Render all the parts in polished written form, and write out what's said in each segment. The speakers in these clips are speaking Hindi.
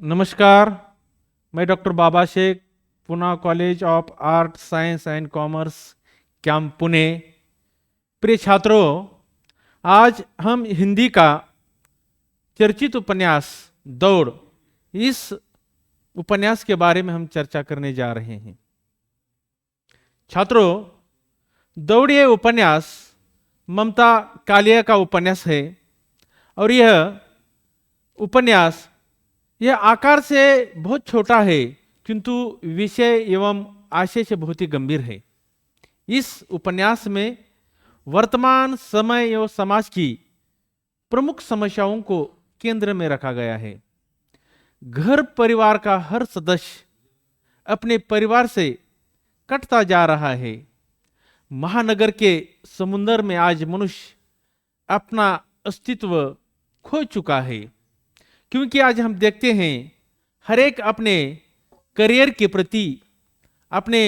नमस्कार। मैं doctor Baba Shaikh, Pune college of art science and commerce, camp Pune. प्रिय छात्रों, आज हम हिंदी का चर्चित उपन्यास दौड़, इस उपन्यास के बारे में हम चर्चा करने जा रहे हैं। छात्रों, दौड़ ये उपन्यास ममता कालिया का उपन्यास है और यह उपन्यास यह आकार से बहुत छोटा है, किंतु विषय एवं आशय से बहुत ही गंभीर है। इस उपन्यास में वर्तमान समय एवं समाज की प्रमुख समस्याओं को केंद्र में रखा गया है। घर परिवार का हर सदस्य अपने परिवार से कटता जा रहा है। महानगर के समुद्र में आज मनुष्य अपना अस्तित्व खो चुका है, क्योंकि आज हम देखते हैं हर एक अपने करियर के प्रति, अपने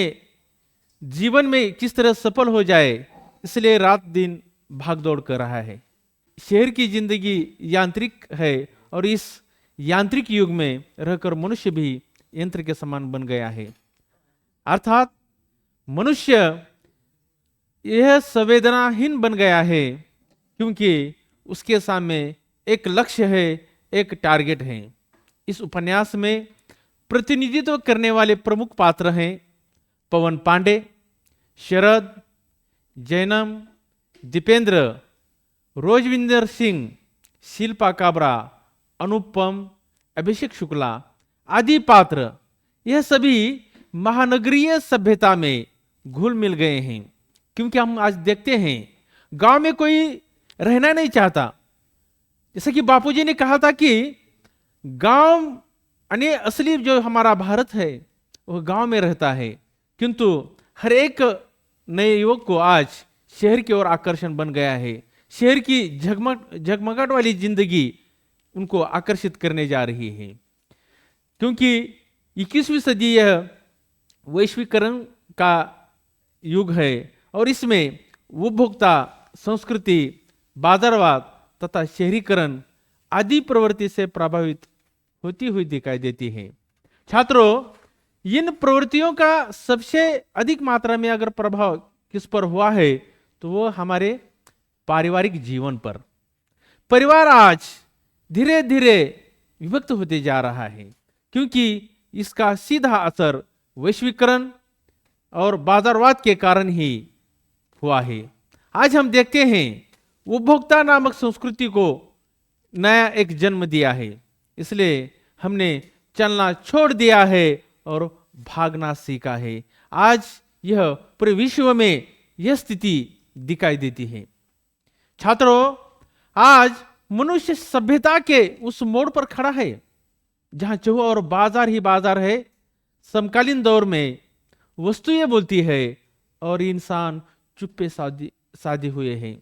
जीवन में किस तरह सफल हो जाए, इसलिए रात दिन भागदौड़ कर रहा है। शहर की जिंदगी यांत्रिक है और इस यांत्रिक युग में रहकर मनुष्य भी यंत्र के समान बन गया है। अर्थात मनुष्य यह संवेदनाहीन बन गया है, क्योंकि उसके सामने एक लक्ष्य है, एक टारगेट है। इस उपन्यास में प्रतिनिधित्व करने वाले प्रमुख पात्र हैं पवन पांडे, शरद, जैनम, दीपेंद्र, रोजविंदर सिंह, शिल्पा काबरा, अनुपम, अभिषेक शुक्ला आदि पात्र। यह सभी महानगरीय सभ्यता में घुल मिल गए हैं, क्योंकि हम आज देखते हैं गांव में कोई रहना नहीं चाहता। जैसे कि बापूजी ने कहा था कि गांव यानी असली जो हमारा भारत है वह गांव में रहता है, किंतु हर एक नए युवक को आज शहर की ओर आकर्षण बन गया है। शहर की झगमगाहट वाली जिंदगी उनको आकर्षित करने जा रही है, क्योंकि 21वीं सदी यह वैश्वीकरण का युग है और इसमें उपभोक्ता संस्कृति, बाजारवाद तथा शहरीकरण आदि प्रवृत्ति से प्रभावित होती हुई दिखाई देती है। छात्रों, इन प्रवृत्तियों का सबसे अधिक मात्रा में अगर प्रभाव किस पर हुआ है तो वो हमारे पारिवारिक जीवन पर। परिवार आज धीरे धीरे विभक्त होते जा रहा है, क्योंकि इसका सीधा असर वैश्वीकरण और बाजारवाद के कारण ही हुआ है। आज हम देखते हैं उपभोक्ता नामक संस्कृति को नया एक जन्म दिया है, इसलिए हमने चलना छोड़ दिया है और भागना सीखा है। आज यह पूरे विश्व में यह स्थिति दिखाई देती है। छात्रों, आज मनुष्य सभ्यता के उस मोड़ पर खड़ा है जहां चौह और बाजार ही बाजार है। समकालीन दौर में वस्तुएं बोलती है और इंसान चुप्पे साधे हुए हैं।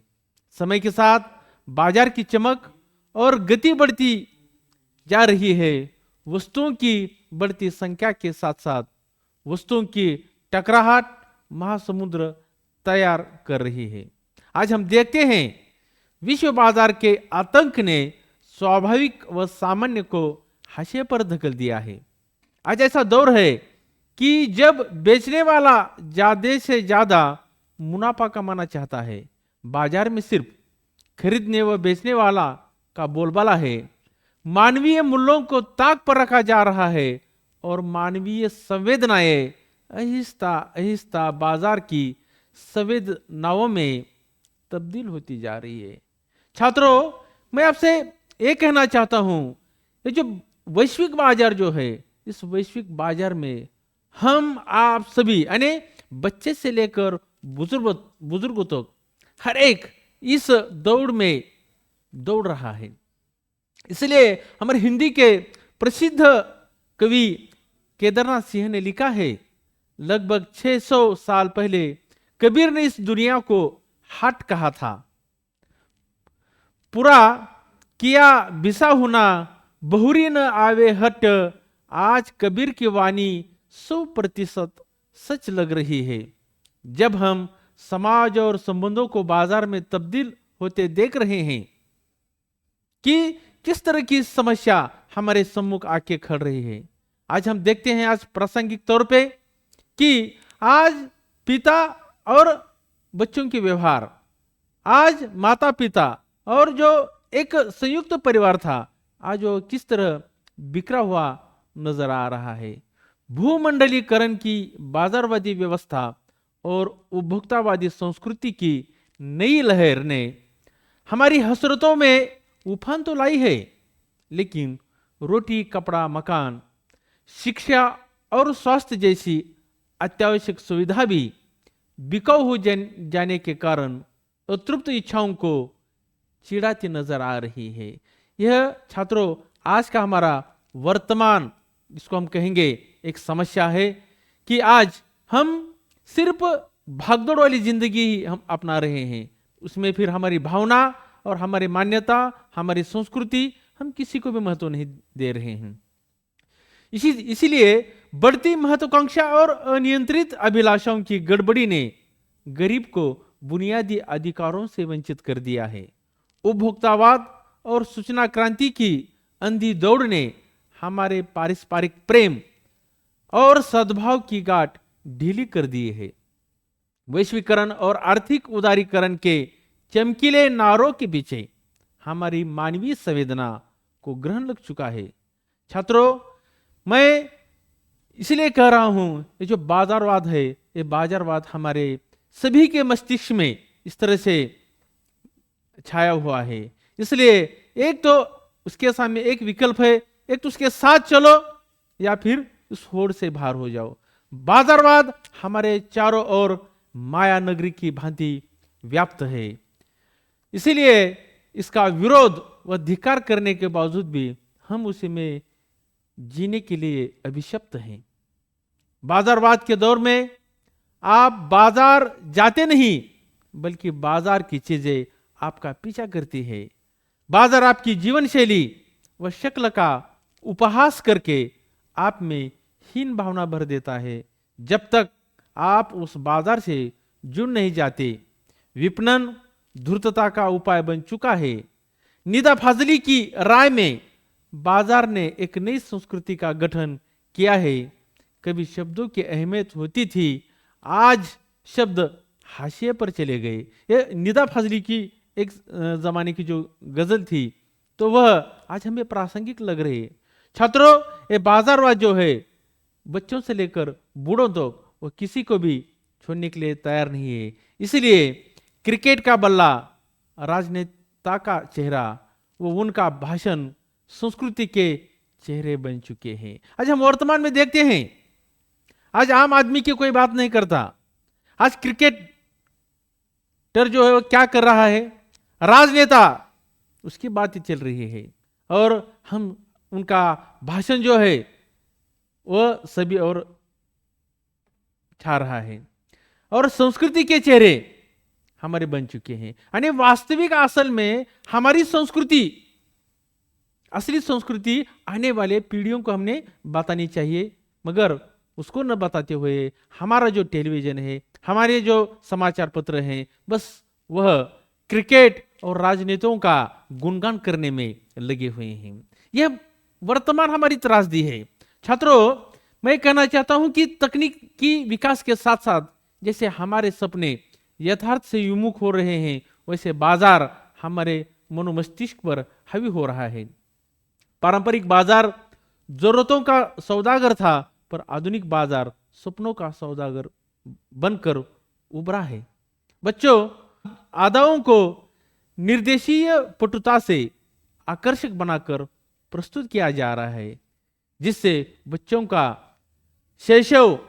समय के साथ बाजार की चमक और गति बढ़ती जा रही है। वस्तुओं की बढ़ती संख्या के साथ साथ वस्तुओं की टकराहट महासमुद्र तैयार कर रही है। आज हम देखते हैं विश्व बाजार के आतंक ने स्वाभाविक व सामान्य को हाशिए पर धकेल दिया है। आज ऐसा दौर है कि जब बेचने वाला ज्यादा से ज्यादा मुनाफा कमाना चाहता है, बाजार में सिर्फ खरीदने व बेचने वाला का बोलबाला है। मानवीय मूल्यों को ताक पर रखा जा रहा है और मानवीय संवेदनाएं आहिस्ता आहिस्ता बाजार की संवेदनाओं में तब्दील होती जा रही है। छात्रों, मैं आपसे ये कहना चाहता हूं, ये जो वैश्विक बाजार जो है, इस वैश्विक बाजार में हम आप सभी यानी बच्चे से लेकर बुजुर्गों तक हर एक इस दौड़ में दौड़ रहा है। इसलिए हमारे हिंदी के प्रसिद्ध कवि केदारनाथ सिंह ने लिखा है, लगभग 600 साल पहले कबीर ने इस दुनिया को हाट कहा था। पूरा किया बिसा हुना बहुरी न आवे हट, आज कबीर की वाणी 100% सच लग रही है। जब हम समाज और संबंधों को बाजार में तब्दील होते देख रहे हैं कि किस तरह की समस्या हमारे सम्मुख आके खड़ रही है। आज हम देखते हैं आज प्रासंगिक तौर पे कि आज पिता और बच्चों के व्यवहार, आज माता पिता और जो एक संयुक्त परिवार था, आज वो किस तरह बिखरा हुआ नजर आ रहा है। भूमंडलीकरण की बाजारवादी व्यवस्था और उपभोक्तावादी संस्कृति की नई लहर ने हमारी हसरतों में उफान तो लाई है, लेकिन रोटी, कपड़ा, मकान, शिक्षा और स्वास्थ्य जैसी अत्यावश्यक सुविधा भी बिकाऊ हो जाने के कारण अतृप्त इच्छाओं को चिढ़ाती नजर आ रही है। यह छात्रों आज का हमारा वर्तमान, इसको हम कहेंगे एक समस्या है कि आज हम सिर्फ भागदौड़ वाली जिंदगी ही हम अपना रहे हैं। उसमें फिर हमारी भावना और हमारी मान्यता, हमारी संस्कृति, हम किसी को भी महत्व नहीं दे रहे हैं। इसीलिए बढ़ती महत्वाकांक्षा और अनियंत्रित अभिलाषाओं की गड़बड़ी ने गरीब को बुनियादी अधिकारों से वंचित कर दिया है। उपभोक्तावाद और सूचना क्रांति की अंधी दौड़ ने हमारे पारस्परिक प्रेम और सद्भाव की गांठ ढीली कर दी है। वैश्वीकरण और आर्थिक उदारीकरण के चमकीले नारों के पीछे हमारी मानवीय संवेदना को ग्रहण लग चुका है। छात्रों, मैं इसलिए कह रहा हूं, ये जो बाजारवाद है, ये बाजारवाद हमारे सभी के मस्तिष्क में इस तरह से छाया हुआ है। इसलिए एक तो उसके सामने एक विकल्प है, एक तो उसके साथ चलो या फिर उस होड़ से बाहर हो जाओ। बाजारवाद हमारे चारों ओर माया नगरी की भांति व्याप्त है। इसीलिए इसका विरोध व धिक्कार करने के बावजूद भी हम उसी में जीने के लिए अभिशप्त हैं। बाजारवाद के दौर में आप बाजार जाते नहीं, बल्कि बाजार की चीजें आपका पीछा करती है। बाजार आपकी जीवन शैली व शक्ल का उपहास करके आप में हीन भावना भर देता है। जब तक आप उस बाजार से जुड़ नहीं जाते, विपणन धूर्तता का उपाय बन चुका है। निदा फाजली की राय में बाजार ने एक नई संस्कृति का गठन किया है। कभी शब्दों की अहमियत होती थी, आज शब्द हाशिए पर चले गए। ये निदा फाजली की एक जमाने की जो गजल थी, तो वह आज हमें प्रासंगिक लग रही है। छात्रों, ये बाजारवाद जो है बच्चों से लेकर बूढ़ों तक वो किसी को भी छोड़ने के लिए तैयार नहीं है। इसलिए क्रिकेट का बल्ला राजनेता का चेहरा, वो उनका भाषण संस्कृति के चेहरे बन चुके हैं। आज हम वर्तमान में देखते हैं, आज आम आदमी की कोई बात नहीं करता। आज क्रिकेटर जो है वो क्या कर रहा है, राजनेता उसकी बात ही चल रही है, और हम उनका भाषण जो है वह सभी और छा रहा है, और संस्कृति के चेहरे हमारे बन चुके हैं। यानी वास्तविक असल में हमारी संस्कृति, असली संस्कृति आने वाले पीढ़ियों को हमने बतानी चाहिए, मगर उसको न बताते हुए हमारा जो टेलीविजन है, हमारे जो समाचार पत्र हैं, बस वह क्रिकेट और राजनेताओं का गुणगान करने में लगे हुए हैं। यह वर्तमान हमारी त्रासदी है। छात्रों, मैं कहना चाहता हूं कि तकनीक की विकास के साथ साथ जैसे हमारे सपने यथार्थ से विमुख हो रहे हैं, वैसे बाजार हमारे मनोमस्तिष्क पर हावी हो रहा है। पारंपरिक बाजार जरूरतों का सौदागर था, पर आधुनिक बाजार सपनों का सौदागर बनकर उभरा है। बच्चों, अदाओं को निर्देशीय पटुता से आकर्षक बनाकर प्रस्तुत किया जा रहा है, जिससे बच्चों का शैशव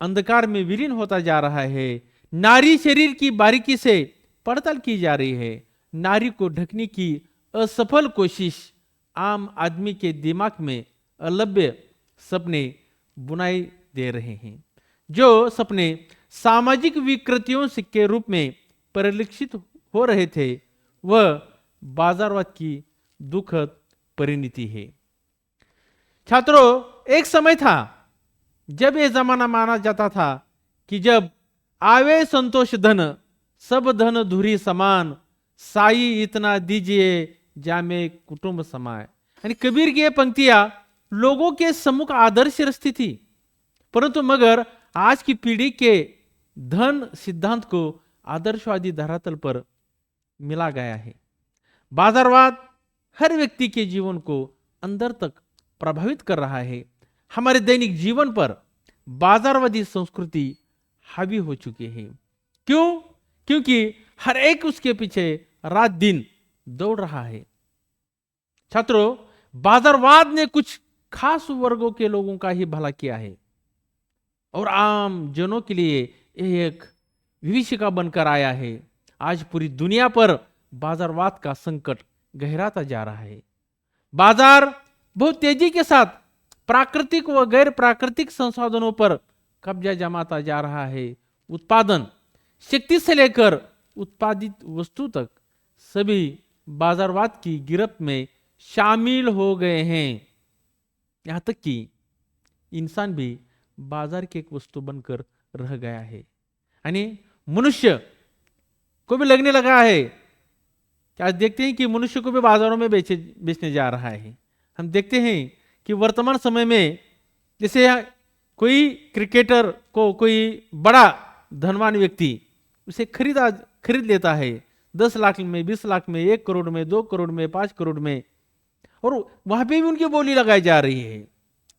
अंधकार में विलीन होता जा रहा है। नारी शरीर की बारीकी से पड़ताल की जा रही है। नारी को ढकने की असफल कोशिश आम आदमी के दिमाग में अलभ्य सपने बुनाई दे रहे हैं। जो सपने सामाजिक विकृतियों के रूप में परिलक्षित हो रहे थे, वह बाजारवाद की दुखद परिणति है। छात्रों, एक समय था जब यह जमाना माना जाता था कि जब आवे संतोष धन, सब धन धुरी समान, साई इतना दीजिए जामे कुटुंब समाए। यानी कबीर की ये पंक्तियां लोगों के सम्मुख आदर्श रचती थी, परंतु मगर आज की पीढ़ी के धन सिद्धांत को आदर्शवादी धरातल पर मिला गया है। बाजारवाद हर व्यक्ति के जीवन को अंदर तक प्रभावित कर रहा है। हमारे दैनिक जीवन पर बाजारवादी संस्कृति हावी हो चुकी है। क्यों? क्योंकि हर एक उसके पीछे रात दिन दौड़ रहा है। छात्रों, बाजारवाद ने कुछ खास वर्गों के लोगों का ही भला किया है और आम जनों के लिए यह एक विभीषिका बनकर आया है। आज पूरी दुनिया पर बाजारवाद का संकट गहराता जा रहा है। बाजार बहुत तेजी के साथ प्राकृतिक व गैर प्राकृतिक संसाधनों पर कब्जा जमाता जा रहा है। उत्पादन शक्ति से लेकर उत्पादित वस्तु तक सभी बाजारवाद की गिरफ्त में शामिल हो गए हैं। यहां तक कि इंसान भी बाजार की एक वस्तु बनकर रह गया है। यानी मनुष्य को भी लगने लगा है कि आज देखते हैं कि मनुष्य को भी बाजारों में बेचने जा रहा है। हम देखते हैं कि वर्तमान समय में जैसे कोई क्रिकेटर को कोई बड़ा धनवान व्यक्ति उसे खरीद लेता है 10 लाख में, 20 लाख में, 1 करोड़ में, 2 करोड़ में, 5 करोड़ में, और वहां पे भी उनकी बोली लगाई जा रही है।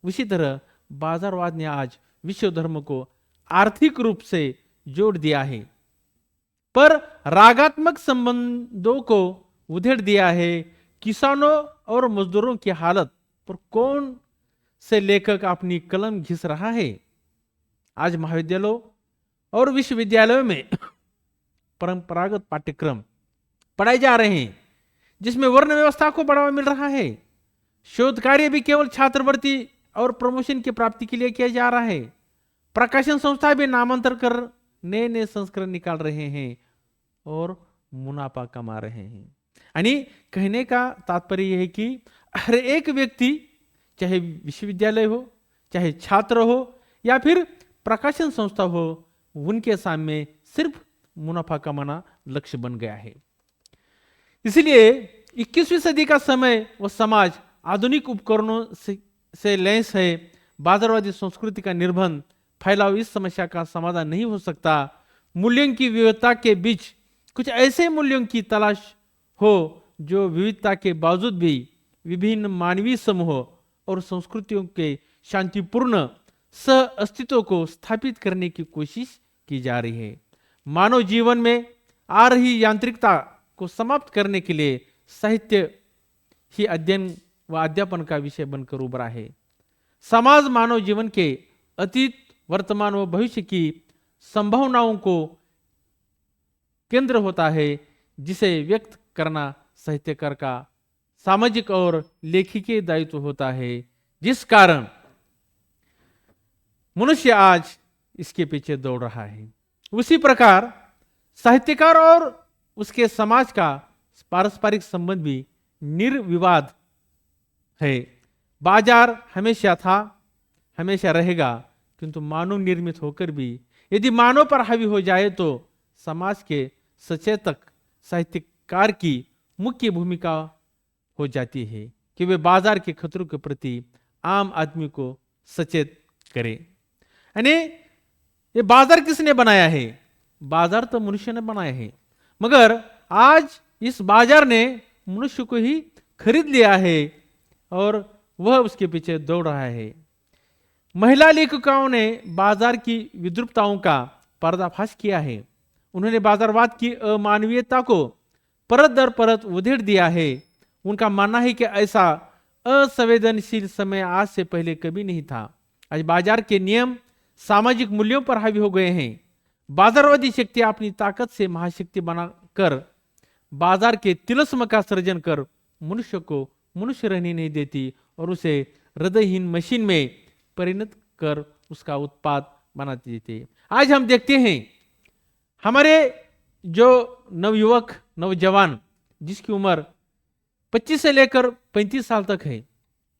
उसी तरह बाजारवाद ने आज विश्व धर्म को आर्थिक रूप से जोड़ दिया है, पर रागात्मक संबंधों को उधेड़ दिया है। किसानों और मजदूरों की हालत पर कौन से लेखक अपनी कलम घिस रहा है? आज महाविद्यालयों और विश्वविद्यालयों में परंपरागत पाठ्यक्रम पढ़ाए जा रहे हैं जिसमें वर्ण व्यवस्था को बढ़ावा मिल रहा है। शोध कार्य भी केवल छात्रवृत्ति और प्रमोशन की प्राप्ति के लिए किया जा रहा है। प्रकाशन संस्था भी नामांतर कर नए नए संस्करण निकाल रहे हैं और मुनाफा कमा रहे हैं। यानी कहने का तात्पर्य यह है कि हर एक व्यक्ति, चाहे विश्वविद्यालय हो, चाहे छात्र हो या फिर प्रकाशन संस्था हो, उनके सामने सिर्फ मुनाफा कमाना लक्ष्य बन गया है। इसलिए 21वीं सदी का समय व समाज आधुनिक उपकरणों से लैस है। बाजारवादी संस्कृति का निर्बंध फैलाव इस समस्या का समाधान नहीं हो सकता। मूल्यों की विविधता के बीच कुछ ऐसे मूल्यों की तलाश हो जो विविधता के बावजूद भी विभिन्न मानवीय समूहों और संस्कृतियों के शांतिपूर्ण सह अस्तित्व को स्थापित करने की कोशिश की जा रही है। मानव जीवन में आ रही यांत्रिकता को समाप्त करने के लिए साहित्य ही अध्ययन व अध्यापन का विषय बनकर उभरा है। समाज मानव जीवन के अतीत, वर्तमान व भविष्य की संभावनाओं को केंद्र होता है, जिसे व्यक्त करना साहित्यकार का सामाजिक और लेखिकीय दायित्व होता है, जिस कारण मनुष्य आज इसके पीछे दौड़ रहा है। उसी प्रकार साहित्यकार और उसके समाज का पारस्परिक संबंध भी निर्विवाद है। बाजार हमेशा था, हमेशा रहेगा, किंतु मानव निर्मित होकर भी यदि मानव पर हावी हो जाए तो समाज के सचेतक साहित्यकार की मुख्य भूमिका हो जाती है कि वे बाजार के खतरों के प्रति आम आदमी को सचेत करें। यानी ये बाजार किसने बनाया है? बाजार तो मनुष्य ने बनाया है, मगर आज इस बाजार ने मनुष्य को ही खरीद लिया है और वह उसके पीछे दौड़ रहा है। महिला लेखिकाओं ने बाजार की विद्रूपताओं का पर्दाफाश किया है। उन्होंने बाजारवाद की अमानवीयता को परत दर परत उधेड़ दिया है। उनका मानना है कि ऐसा असंवेदनशील समय आज से पहले कभी नहीं था। आज बाजार के नियम सामाजिक मूल्यों पर हावी हो गए हैं। बाजारवादी शक्ति अपनी ताकत से महाशक्ति बनाकर बाजार के तिलस्म का सृजन कर मनुष्य को मनुष्य रहने नहीं देती और उसे हृदयहीन मशीन में परिणत कर उसका उत्पाद बनाती देती। आज हम देखते हैं हमारे जो नवयुवक नौजवान जिसकी उम्र 25 से लेकर 35 साल तक है,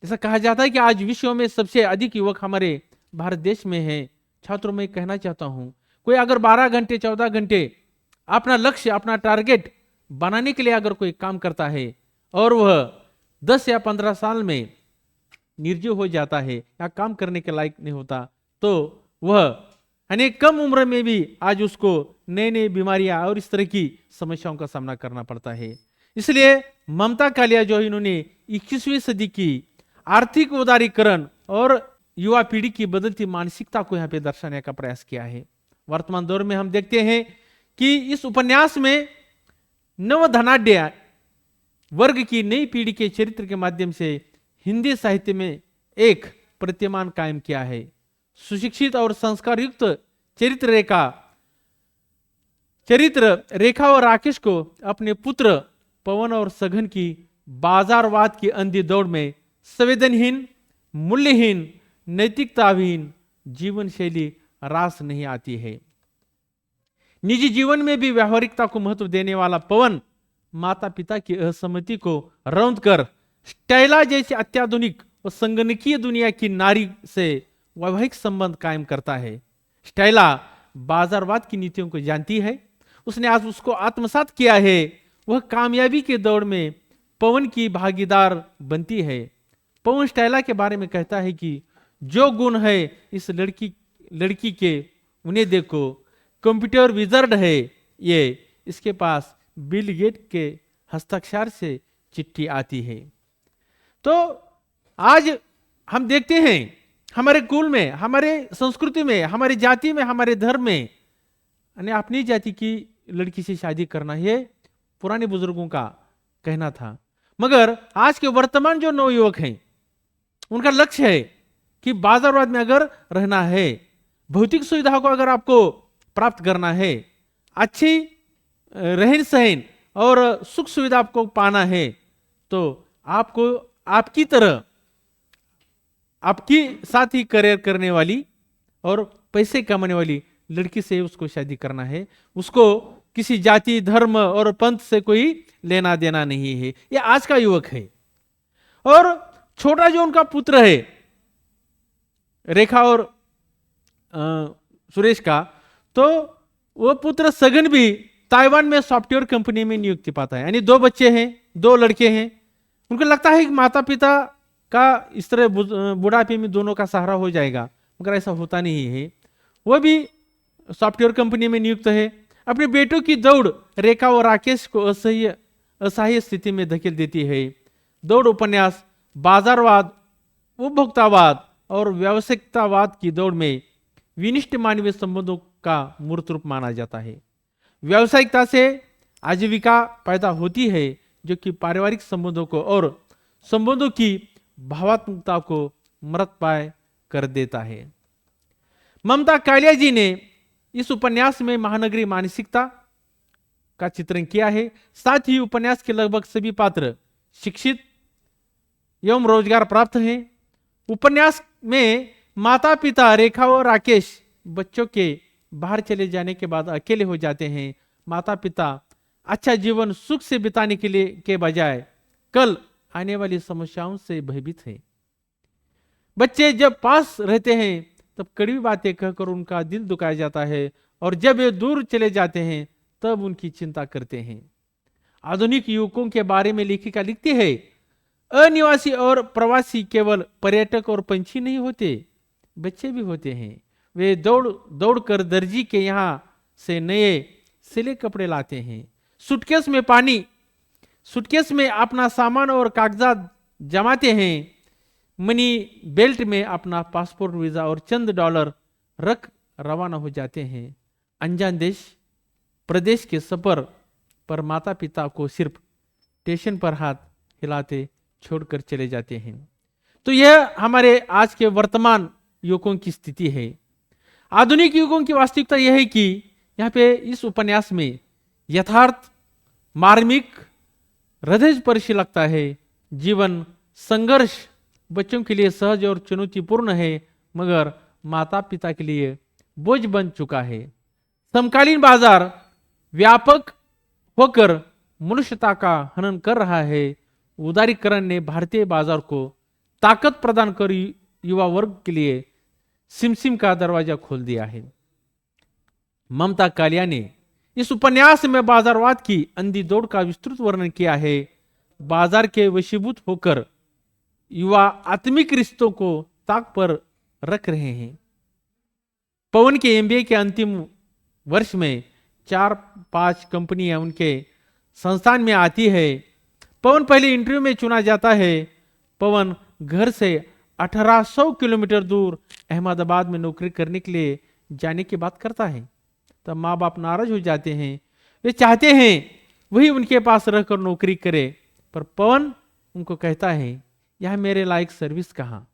ऐसा कहा जाता है कि आज विश्व में सबसे अधिक युवक हमारे भारत देश में हैं। छात्रों में कहना चाहता हूं, कोई अगर 12 घंटे 14 घंटे अपना लक्ष्य अपना टारगेट बनाने के लिए अगर कोई काम करता है और वह 10 या 15 साल में निर्जीव हो जाता है या काम करने के लायक नहीं होता, तो वह यानी कम उम्र में भी आज उसको नई नई बीमारियां और इस तरह की समस्याओं का सामना करना पड़ता है। इसलिए ममता कालिया जो इन्होंने 21वीं सदी की आर्थिक उदारीकरण और युवा पीढ़ी की बदलती मानसिकता को यहाँ पे दर्शाने का प्रयास किया है। वर्तमान दौर में हम देखते हैं कि इस उपन्यास में नवधनाढ्य वर्ग की नई पीढ़ी के चरित्र के माध्यम से हिंदी साहित्य में एक प्रतिमान कायम किया है। सुशिक्षित और संस्कार युक्त चरित्र रेखा और राकेश को अपने पुत्र पवन और सघन की बाजारवाद की अंधी दौड़ में संवेदनहीन, मूल्यहीन, नैतिकताहीन जीवन शैली रास नहीं आती है। निजी जीवन में भी व्यावहारिकता को महत्व देने वाला पवन माता पिता की असहमति को रौंद कर स्टेला जैसी अत्याधुनिक और संगणकीय दुनिया की नारी से वैवाहिक संबंध कायम करता है। स्टेला बाजारवाद की नीतियों को जानती है, उसने आज उसको आत्मसात किया है। वह कामयाबी के दौड़ में पवन की भागीदार बनती है। पवन स्टेला के बारे में कहता है कि जो गुण है इस लड़की के उन्हें देखो, कंप्यूटर विजर्ड है ये, इसके पास बिल गेट के हस्ताक्षर से चिट्ठी आती है। तो आज हम देखते हैं हमारे कुल में, हमारे संस्कृति में, हमारी जाति में, हमारे धर्म में अपनी जाति की लड़की से शादी करना ये पुराने बुजुर्गों का कहना था। मगर आज के वर्तमान जो नवयुवक हैं उनका लक्ष्य है कि बाजारवाद में अगर रहना है, भौतिक सुविधाओं को अगर आपको प्राप्त करना है, अच्छी रहन सहन और सुख सुविधा आपको पाना है, तो आपको आपकी तरह आपकी साथ ही करियर करने वाली और पैसे कमाने वाली लड़की से उसको शादी करना है। उसको किसी जाति, धर्म और पंथ से कोई लेना देना नहीं है। ये आज का युवक है। और छोटा जो उनका पुत्र है रेखा और सुरेश का, तो वो पुत्र सघन भी ताइवान में सॉफ्टवेयर कंपनी में नियुक्ति पाता है। यानी 2 बच्चे हैं, 2 लड़के हैं। उनको लगता है कि माता पिता का इस तरह बुढ़ापे में दोनों का सहारा हो जाएगा, मगर ऐसा होता नहीं है। वह भी सॉफ्टवेयर कंपनी में नियुक्त है। अपने बेटों की दौड़ रेखा और राकेश को असहाय स्थिति में धकेल देती है। दौड़ उपन्यास बाजारवाद, उपभोक्तावाद और व्यावसायिकतावाद की दौड़ में विनिष्ट मानवीय संबंधों का मूर्त रूप माना जाता है। व्यावसायिकता से आजीविका पैदा होती है, जो कि पारिवारिक संबंधों को और संबंधों की भावात्मकता को मृतप्राय कर देता है। ममता कालिया जी ने इस उपन्यास में महानगरी मानसिकता का चित्रण किया है। साथ ही उपन्यास के लगभग सभी पात्र शिक्षित एवं रोजगार प्राप्त हैं। उपन्यास में माता पिता रेखा और राकेश बच्चों के बाहर चले जाने के बाद अकेले हो जाते हैं। माता पिता अच्छा जीवन सुख से बिताने के लिए के बजाय कल आने वाली समस्याओं से भयभीत है। बच्चे जब पास रहते हैं तब कड़वी बातें कहकर उनका दिल दुखाया जाता है, और जब वे दूर चले जाते हैं तब उनकी चिंता करते हैं। आधुनिक युवकों के बारे में लेखिका लिखती है, अनिवासी और प्रवासी केवल पर्यटक और पंछी नहीं होते, बच्चे भी होते हैं। वे दौड़ दौड़ कर दर्जी के यहाँ से नए सिले कपड़े लाते हैं। सूटकेस में पानी, सूटकेस में अपना सामान और कागजात जमाते हैं। मनी बेल्ट में अपना पासपोर्ट, वीजा और चंद डॉलर रख रवाना हो जाते हैं। अनजान देश प्रदेश के सफर पर माता पिता को सिर्फ स्टेशन पर हाथ हिलाते छोड़कर चले जाते हैं। तो यह हमारे आज के वर्तमान युवकों की स्थिति है। आधुनिक युगों की वास्तविकता यह है कि यहाँ पे इस उपन्यास में यथार्थ, मार्मिक, हृदयस्पर्शी लगता है। जीवन संघर्ष बच्चों के लिए सहज और चुनौतीपूर्ण है, मगर माता पिता के लिए बोझ बन चुका है। समकालीन बाजार व्यापक होकर मनुष्यता का हनन कर रहा है। उदारीकरण ने भारतीय बाजार को ताकत प्रदान कर युवा वर्ग के लिए सिमसिम का दरवाजा खोल दिया है। ममता कालिया ने इस उपन्यास में बाजारवाद की अंधी दौड़ का विस्तृत वर्णन किया है। बाजार के वशीभूत होकर युवा आत्मिक रिश्तों को ताक पर रख रहे हैं। पवन के एमबीए के अंतिम वर्ष में 4-5 कंपनियां उनके संस्थान में आती है। पवन पहले इंटरव्यू में चुना जाता है। पवन घर से 1800 किलोमीटर दूर अहमदाबाद में नौकरी करने के लिए जाने की बात करता है। तब माँ बाप नाराज हो जाते हैं। वे चाहते हैं वही उनके पास रहकर नौकरी करे, पर पवन उनको कहता है यह मेरे लायक सर्विस कहाँ।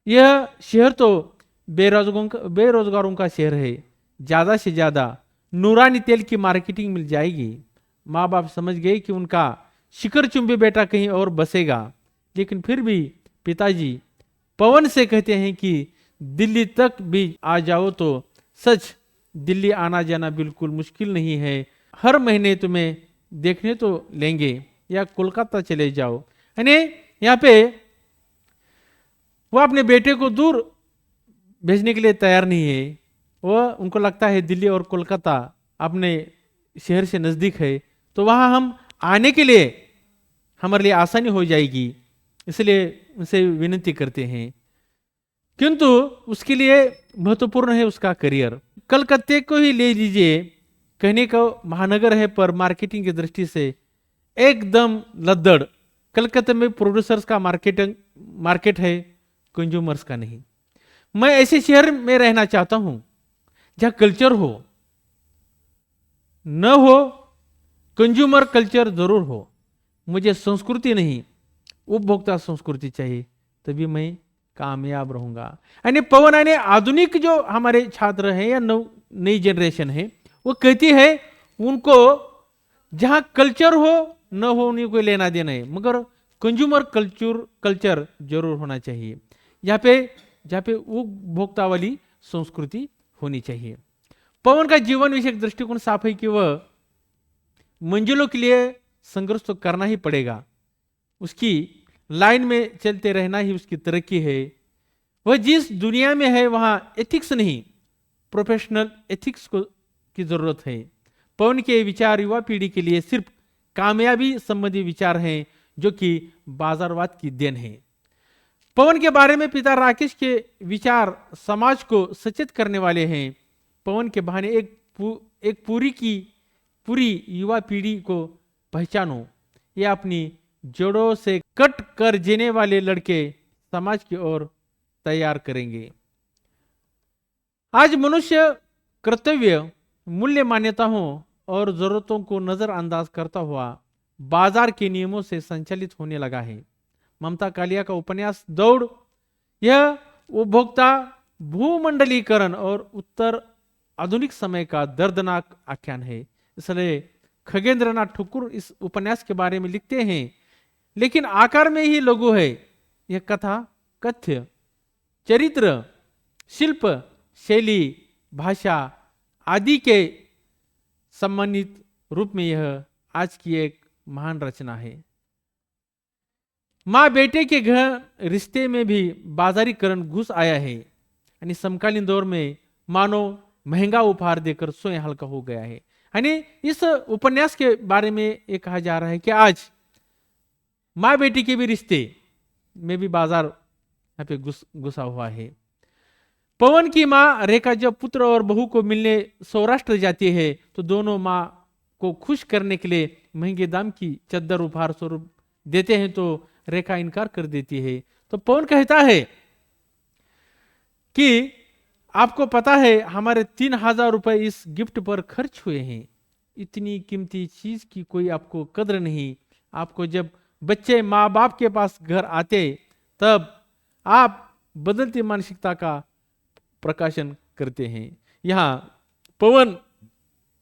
यह शहर तो बेरोजगारों का शहर है। ज्यादा से ज्यादा नूरानी तेल की मार्केटिंग मिल जाएगी। माँ बाप समझ गए कि उनका शिखर चुंबी बेटा कहीं और बसेगा, लेकिन फिर भी पिताजी पवन से कहते हैं कि दिल्ली तक भी आ जाओ तो सच दिल्ली आना जाना बिल्कुल मुश्किल नहीं है। हर महीने तुम्हें देखने तो लेंगे, या कोलकाता चले जाओ। यानी यहाँ पे वो अपने बेटे को दूर भेजने के लिए तैयार नहीं है। वो उनको लगता है दिल्ली और कोलकाता अपने शहर से नजदीक है, तो वहां हम आने के लिए हमारे लिए आसानी हो जाएगी, इसलिए उनसे विनती करते हैं। किंतु उसके लिए महत्वपूर्ण है उसका करियर। कलकत्ते को ही ले लीजिए, कहने का महानगर है पर मार्केटिंग की दृष्टि से एकदम लद्दड़। कलकत्ते में प्रोड्यूसर्स का मार्केट है, कंज्यूमर्स का नहीं। मैं ऐसे शहर में रहना चाहता हूं जहां कल्चर हो, न हो कंज्यूमर कल्चर जरूर हो। मुझे संस्कृति नहीं, उपभोक्ता संस्कृति चाहिए, तभी मैं कामयाब रहूंगा। यानी पवन यानी आधुनिक जो हमारे छात्र हैं या नई जनरेशन है, वो कहती है उनको जहां कल्चर हो न हो उन्हीं को लेना देना है, मगर कंज्यूमर कल्चर जरूर होना चाहिए। जहाँ पे उपभोक्ता वाली संस्कृति होनी चाहिए। पवन का जीवन विषयक दृष्टिकोण साफ है कि वह मंजिलों के लिए संघर्ष तो करना ही पड़ेगा। उसकी लाइन में चलते रहना ही उसकी तरक्की है। वह जिस दुनिया में है वहां एथिक्स नहीं, प्रोफेशनल एथिक्स की जरूरत है। पवन के विचार युवा पीढ़ी के लिए सिर्फ कामयाबी संबंधी विचार हैं, जो कि बाजारवाद की देन है। पवन के बारे में पिता राकेश के विचार समाज को सचेत करने वाले हैं। पवन के बहाने एक पूरी युवा पीढ़ी को पहचानो। यह अपनी जड़ों से कट कर जीने वाले लड़के समाज की ओर तैयार करेंगे। आज मनुष्य कर्तव्य, मूल्य, मान्यताओं और जरूरतों को नजरअंदाज करता हुआ बाजार के नियमों से संचालित होने लगा है। ममता कालिया का उपन्यास दौड़ यह उपभोक्ता भूमंडलीकरण और उत्तर आधुनिक समय का दर्दनाक आख्यान है। इसलिए खगेंद्रनाथ ठाकुर इस उपन्यास के बारे में लिखते हैं, लेकिन आकार में ही लघु है। यह कथा, कथ्य, चरित्र, शिल्प, शैली, भाषा आदि के सम्मानित रूप में यह आज की एक महान रचना है। माँ बेटे के घर रिश्ते में भी बाजारीकरण घुस आया है, यानी समकालीन दौर में मानो महंगा उपहार देकर स्वयं हल्का हो गया है। यानी इस उपन्यास के बारे में ये कहा जा रहा है कि आज माँ बेटी के भी रिश्ते में भी बाजार यहाँ पे घुसा हुआ है। पवन की माँ रेखा जब पुत्र और बहू को मिलने सौराष्ट्र जाती है तो दोनों माँ को खुश करने के लिए महंगे दाम की चद्दर उपहार स्वरूप देते हैं, तो रेखा इनकार कर देती है। तो पवन कहता है कि आपको पता है हमारे 3000 रुपए इस गिफ्ट पर खर्च हुए हैं। इतनी कीमती चीज की कोई आपको कद्र नहीं। आपको जब बच्चे माँ बाप के पास घर आते तब आप बदलती मानसिकता का प्रकाशन करते हैं। यहाँ पवन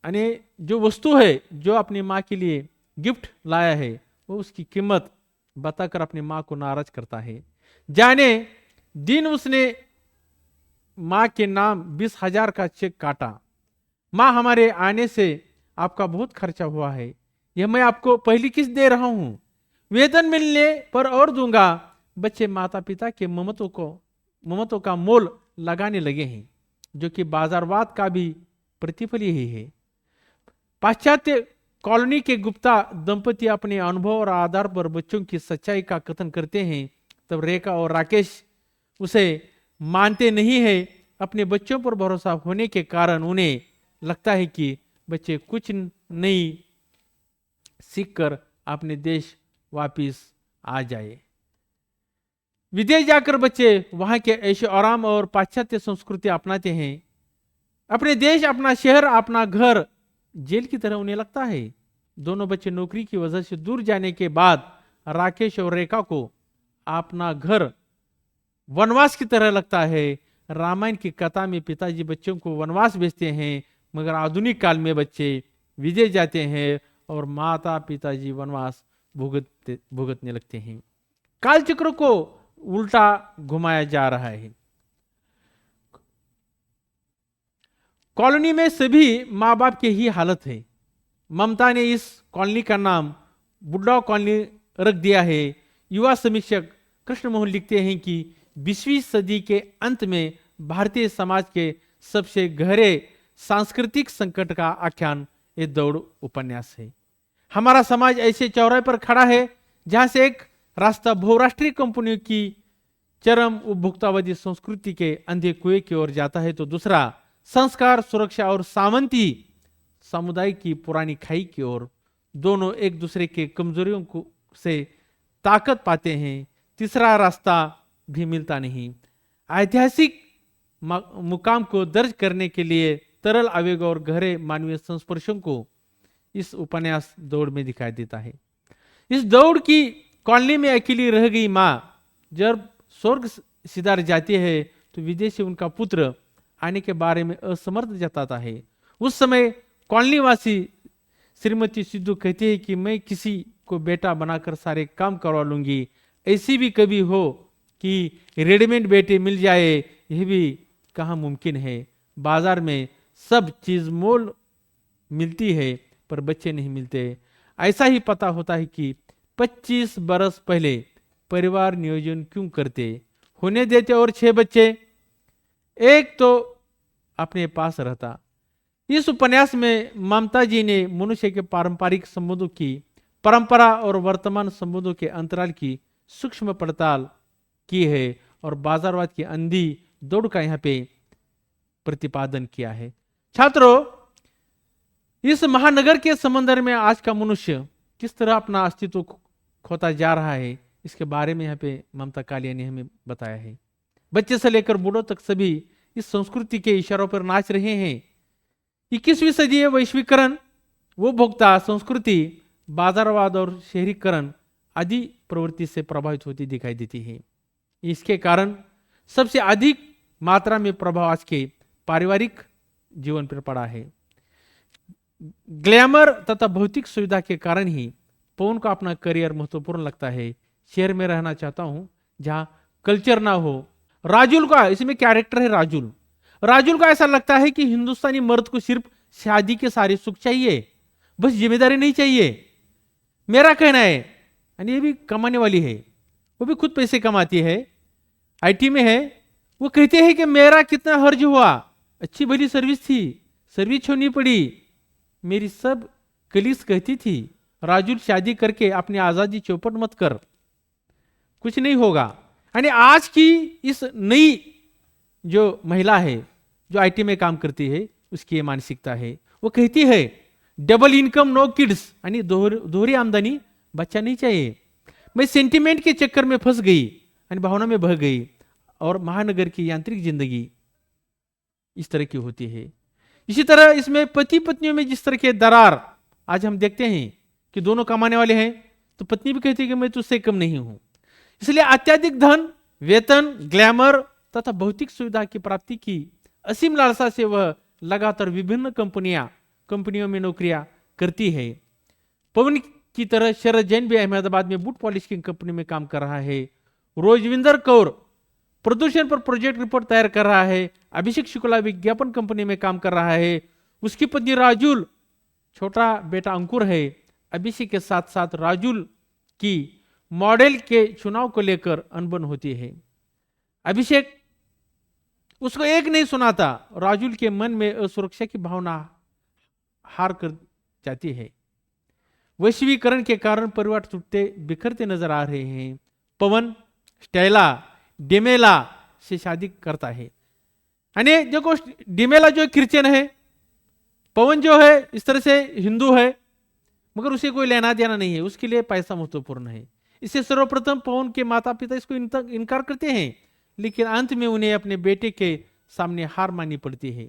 यानी जो वस्तु है जो अपनी माँ के लिए गिफ्ट लाया है, वो उसकी कीमत बताकर अपनी माँ को नाराज करता है। जाने दिन उसने माँ के नाम 20,000 का चेक काटा। माँ, हमारे आने से आपका बहुत खर्चा हुआ है, यह मैं आपको पहली किस्त दे रहा हूं, वेतन मिलने पर और दूंगा। बच्चे माता पिता के ममतों का मोल लगाने लगे हैं, जो कि बाजारवाद का भी प्रतिफल यही है। पाश्चात्य कॉलोनी के गुप्ता दंपति अपने अनुभव और आधार पर बच्चों की सच्चाई का कथन करते हैं, तब रेखा और राकेश उसे मानते नहीं है। अपने बच्चों पर भरोसा होने के कारण उन्हें लगता है कि बच्चे कुछ नहीं सीखकर अपने देश वापिस आ जाए। विदेश जाकर बच्चे वहां के ऐशो आराम और पाश्चात्य संस्कृति अपनाते हैं। अपने देश, अपना शहर, अपना घर जेल की तरह उन्हें लगता है। दोनों बच्चे नौकरी की वजह से दूर जाने के बाद राकेश और रेखा को अपना घर वनवास की तरह लगता है। रामायण की कथा में पिताजी बच्चों को वनवास भेजते हैं, मगर आधुनिक काल में बच्चे विदेश जाते हैं और माता पिताजी वनवास भुगतने लगते हैं। कालचक्र को उल्टा घुमाया जा रहा है। कॉलोनी में सभी माँ बाप की ही हालत है। ममता ने इस कॉलोनी का नाम बुड्ढा कॉलोनी रख दिया है। युवा समीक्षक कृष्ण मोहन लिखते हैं कि 20वीं सदी के अंत में भारतीय समाज के सबसे गहरे सांस्कृतिक संकट का आख्यान ये दौड़ उपन्यास है। हमारा समाज ऐसे चौराहे पर खड़ा है जहां से एक रास्ता बहुराष्ट्रीय कंपनियों की चरम उपभोक्तावादी संस्कृति के अंधे कुएं की ओर जाता है, तो दूसरा संस्कार, सुरक्षा और सामंती समुदाय की पुरानी खाई की ओर। दोनों एक दूसरे के कमजोरियों को से ताकत पाते हैं। तीसरा रास्ता भी मिलता नहीं। ऐतिहासिक मुकाम को दर्ज करने के लिए तरल आवेग और गहरे मानवीय संस्पर्शों को इस उपन्यास दौड़ में दिखाई देता है। इस दौड़ की कॉलोनी में अकेली रह गई माँ जब स्वर्ग सिधार जाती है तो विदेश से उनका पुत्र आने के बारे में असमर्थ जताता है। उस समय कॉलोनी वासी श्रीमती सिद्धू कहती है कि मैं किसी को बेटा बनाकर सारे काम करवा लूंगी। ऐसी भी कभी हो कि रेडीमेड बेटे मिल जाए, यह भी कहाँ मुमकिन है। बाजार में सब चीज मोल मिलती है पर बच्चे नहीं मिलते। ऐसा ही पता होता है कि 25 बरस पहले परिवार नियोजन क्यों करते, होने देते और 6 बच्चे एक तो अपने पास रहता। इस उपन्यास में ममता जी ने मनुष्य के पारंपरिक संबंधों की परंपरा और वर्तमान संबंधों के अंतराल की सूक्ष्म पड़ताल की है और बाजारवाद की अंधी दौड़ का यहाँ पे प्रतिपादन किया है। छात्रों, इस महानगर के समंदर में आज का मनुष्य किस तरह अपना अस्तित्व खोता जा रहा है, इसके बारे में यहाँ पे ममता कालिया ने हमें बताया है। बच्चे से लेकर बूढ़ों तक सभी इस संस्कृति के इशारों पर नाच रहे हैं। 21वीं सदी वैश्वीकरण, वो भोक्ता संस्कृति, बाजारवाद और शहरीकरण आदि प्रवृत्ति से प्रभावित होती दिखाई देती है। इसके कारण सबसे अधिक मात्रा में प्रभाव आज के पारिवारिक जीवन पर पड़ा है। ग्लैमर तथा भौतिक सुविधा के कारण ही पवन को अपना करियर महत्वपूर्ण लगता है। शहर में रहना चाहता हूं जहां कल्चर ना हो। राजुल का इसमें कैरेक्टर है राजुल का ऐसा लगता है कि हिंदुस्तानी मर्द को सिर्फ शादी के सारे सुख चाहिए, बस जिम्मेदारी नहीं चाहिए। मेरा कहना है, यानी ये भी कमाने वाली है, वो भी खुद पैसे कमाती है, आईटी में है। वो कहते हैं कि मेरा कितना हर्ज हुआ, अच्छी भली सर्विस थी, सर्विस छोड़नी पड़ी। मेरी सब कलीग्स कहती थी राजुल शादी करके अपनी आजादी चौपट मत कर, कुछ नहीं होगा। यानी आज की इस नई जो महिला है जो आईटी में काम करती है, उसकी ये मानसिकता है। वो कहती है डबल इनकम नो किड्स, यानी दोहरी आमदनी, बच्चा नहीं चाहिए। मैं सेंटिमेंट के चक्कर में फंस गई, यानी भावना में बह गई, और महानगर की यांत्रिक जिंदगी इस तरह की होती है। इसी तरह इसमें पति पत्नियों में जिस तरह के दरार आज हम देखते हैं कि दोनों कमाने वाले हैं, तो पत्नी भी कहती है कि मैं तुझसे कम नहीं हूं। इसलिए अत्यधिक धन, वेतन, ग्लैमर तथा भौतिक सुविधा की प्राप्ति की असीम लालसा से वह लगातार विभिन्न कंपनियों में नौकरियां करती है। पवन की तरह शरद जैन भी अहमदाबाद में बूट पॉलिश की कंपनी में काम कर रहा है। रोजविंदर कौर प्रदूषण पर प्रोजेक्ट रिपोर्ट तैयार कर रहा है। अभिषेक शुक्ला विज्ञापन कंपनी में काम कर रहा है। उसकी पत्नी राजुल, छोटा बेटा अंकुर है। अभिषेक के साथ साथ राजुल की मॉडल के चुनाव को लेकर अनबन होती है। अभिषेक उसको एक नहीं सुनाता। राजुल के मन में असुरक्षा की भावना हार कर जाती है। वैश्वीकरण के कारण परिवार टूटते बिखरते नजर आ रहे हैं। पवन स्टेला डिमेला से शादी करता है। यानी देखो, डिमेला जो क्रिश्चियन है, पवन जो है इस तरह से हिंदू है, मगर उसे कोई लेना देना नहीं है, उसके लिए पैसा महत्वपूर्ण है। इससे सर्वप्रथम पवन के माता पिता इसको इनकार करते हैं, लेकिन अंत में उन्हें अपने बेटे के सामने हार माननी पड़ती है।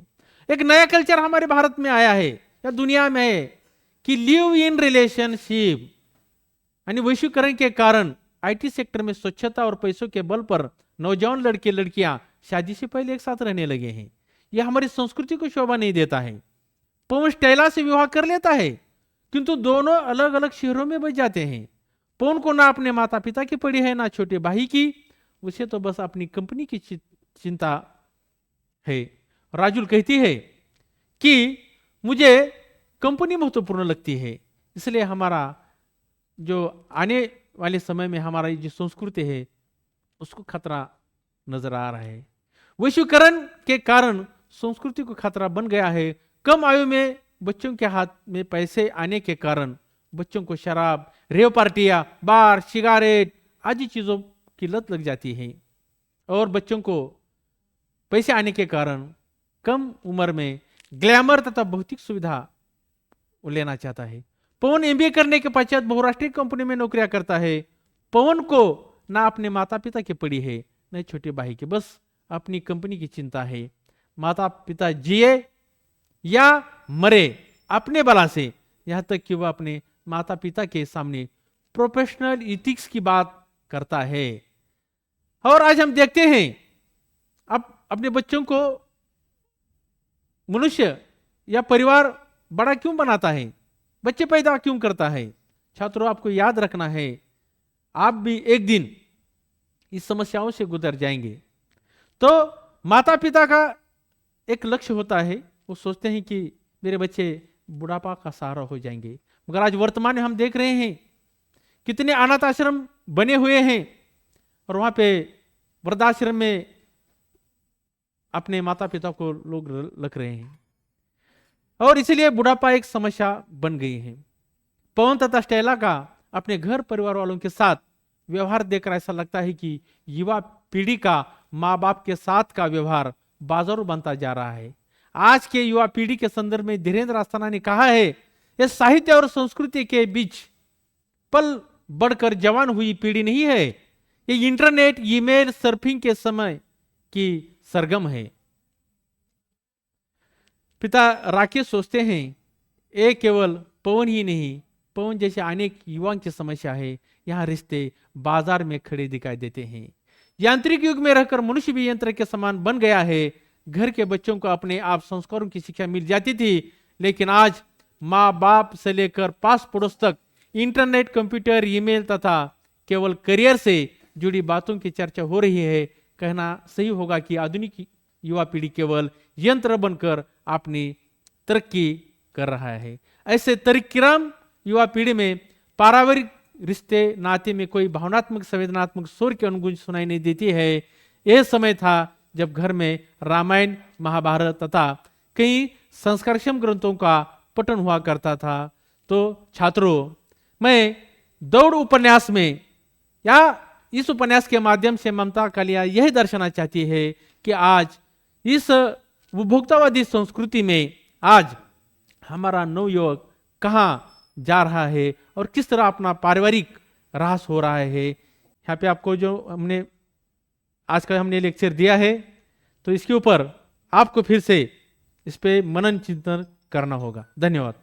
एक नया कल्चर हमारे भारत में आया है या दुनिया में है कि लिव इन रिलेशनशिप, यानी वैश्वीकरण के कारण आईटी सेक्टर में स्वच्छता और पैसों के बल पर नौजवान लड़के लड़कियां शादी से पहले एक साथ रहने लगे हैं। यह हमारी संस्कृति को शोभा नहीं देता है। पवन स्टेला से विवाह कर लेता है, किंतु दोनों अलग अलग शहरों में बच जाते हैं। पवन को ना अपने माता पिता की पड़ी है ना छोटे भाई की, उसे तो बस अपनी कंपनी की चिंता है। राजुल कहती है कि मुझे कंपनी महत्वपूर्ण लगती है, इसलिए हमारा जो आने वाले समय में हमारी जो संस्कृति है उसको खतरा नजर आ रहा है। वैश्वीकरण के कारण संस्कृति को खतरा बन गया है। कम आयु में बच्चों के हाथ में पैसे आने के कारण बच्चों को शराब, रेव पार्टियां, बार, सिगारेट आदि चीजों की लत लग जाती है, और बच्चों को पैसे आने के कारण कम उम्र में ग्लैमर तथा भौतिक सुविधा लेना चाहता है। पवन एमबीए करने के पश्चात बहुराष्ट्रीय कंपनी में नौकरियां करता है। पवन को ना अपने माता पिता की पड़ी है न छोटे भाई की, बस अपनी कंपनी की चिंता है। माता पिता जिए या मरे अपने बला से, यहां तक कि वह अपने माता पिता के सामने प्रोफेशनल इथिक्स की बात करता है। और आज हम देखते हैं अब अपने बच्चों को मनुष्य या परिवार बड़ा क्यों बनाता है, बच्चे पैदा क्यों करता है। छात्रों, आपको याद रखना है, आप भी एक दिन इस समस्याओं से गुजर जाएंगे। तो माता पिता का एक लक्ष्य होता है, वो सोचते हैं कि मेरे बच्चे बुढ़ापा का सहारा हो जाएंगे, मगर आज वर्तमान में हम देख रहे हैं कितने अनाथ आश्रम बने हुए हैं, और वहां पे वृद्धाश्रम में अपने माता पिता को लोग रख रहे हैं, और इसलिए बुढ़ापा एक समस्या बन गई है। पवन तथा स्टेला का अपने घर परिवार वालों के साथ व्यवहार देखकर ऐसा लगता है कि युवा पीढ़ी का माँ बाप के साथ का व्यवहार बाजारू बनता जा रहा है। आज के युवा पीढ़ी के संदर्भ में धीरेन्द्र आस्थाना ने कहा है, यह साहित्य और संस्कृति के बीच पल बढ़कर जवान हुई पीढ़ी नहीं है, ये इंटरनेट, ईमेल, सर्फिंग के समय की सरगम है। पिता राकेश सोचते हैं ये केवल पवन ही नहीं, पवन जैसे अनेक युवाओं की समस्या है। यहाँ रिश्ते बाजार में खड़े दिखाई देते हैं। यांत्रिक युग में रहकर मनुष्य भी यंत्र के समान बन गया है। घर के बच्चों को अपने आप संस्कारों की शिक्षा मिल जाती थी, लेकिन आज माँ बाप से लेकर पास पड़ोस तक इंटरनेट, कंप्यूटर, ईमेल तथा केवल करियर से जुड़ी बातों की चर्चा हो रही है। कहना सही होगा कि आधुनिक युवा पीढ़ी केवल यंत्र बनकर अपनी तरक्की कर रहा है। ऐसे तरक्कीराम युवा पीढ़ी में पारिवारिक रिश्ते नाते में कोई भावनात्मक संवेदनात्मक स्वर की अनुगूंज सुनाई नहीं देती है। यह समय था जब घर में रामायण, महाभारत तथा कई संस्कारक्षम ग्रंथों का पठन हुआ करता था। तो छात्रों, मैं दौड़ उपन्यास में या इस उपन्यास के माध्यम से ममता कालिया यह दर्शाना चाहती है कि आज इस उपभोक्तावादी संस्कृति में आज हमारा नवयुवक कहाँ जा रहा है और किस तरह अपना पारिवारिक ह्रास हो रहा है। यहाँ पे आपको जो आज का हमने लेक्चर दिया है, तो इसके ऊपर आपको फिर से इस पे मनन चिंतन करना होगा। धन्यवाद।